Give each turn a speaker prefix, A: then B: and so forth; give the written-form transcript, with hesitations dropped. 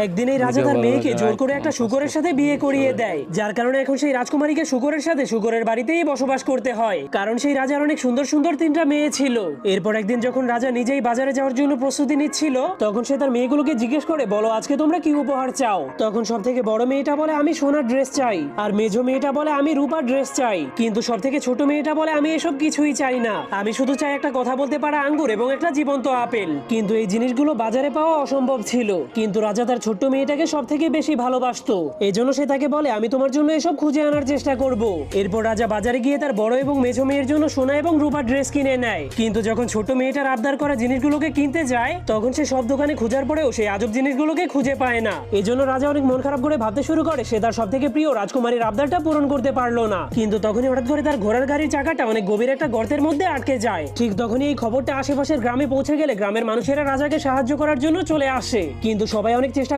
A: একদিন এই রাজা তার মেয়েকে জোর করে একটা শূকরের সাথে বিয়ে করিয়ে দেয়, যার কারণে এখন সেই রাজকুমারীকে শূকরের সাথে শূকরের বাড়িতেই বসবাস করতে হয়, কারণ সেই রাজার অনেক সুন্দর সুন্দর 3টা মেয়ে ছিল। এরপর একদিন যখন রাজা নিজেই বাজারে যাওয়ার জন্য প্রস্তুতি নিচ্ছিল, তখন সে তার মেয়েগুলোকে জিজ্ঞেস করে, বলো আজকে তোমরা কি উপহার চাও? তখন সব থেকে বড় মেয়েটা বলে, আমি সোনার ড্রেস চাই। আর মেজো মেয়েটা বলে, আমি রূপার ড্রেস চাই। কিন্তু সব থেকে ছোট মেয়েটা বলে, আমি এসব কিছুই চাই না, আমি শুধু চাই একটা কথা বলতে পারা আঙ্গুর এবং একটা জীবন্ত আপেল। কিন্তু এই জিনিসগুলো বাজারে পাওয়া অসম্ভব ছিল। কিন্তু রাজা তার ছোট্ট মেয়েটাকে সব থেকে বেশি ভালোবাসতো, এজন্য সে তাকে বলে, আমি তোমার জন্য এসব খুঁজে আনার চেষ্টা করব। এরপর রাজা বাজারে গিয়ে তার বড় এবং মেজো মেয়ের জন্য সোনা এবং রূপার ড্রেস কিনে নেয়। কিন্তু যখন ছোট মেয়েটার আবদার করা জিনিসগুলোকে কিনতে যায়, তখন সে সব দোকানে খোঁজার পরেও সেই আজব জিনিসগুলোকে খুঁজে পায় না। এজন্য রাজা অনেক মন খারাপ করে ভাবতে শুরু করে সে তার সব থেকে প্রিয় রাজকুমারীর আবদারটা পূরণ করতে পারলো না। কিন্তু তখনই হঠাৎ করে তার ঘোড়ার গাড়ির চাকাটা অনেক গভীর একটা গর্তের মধ্যে আটকে যায়। ঠিক তখনই এই খবরটা আশেপাশের গ্রামে পৌঁছে গেলে গ্রামের মানুষেরা রাজাকে সাহায্য করার জন্য চলে আসে। কিন্তু সবাই অনেক চেষ্টা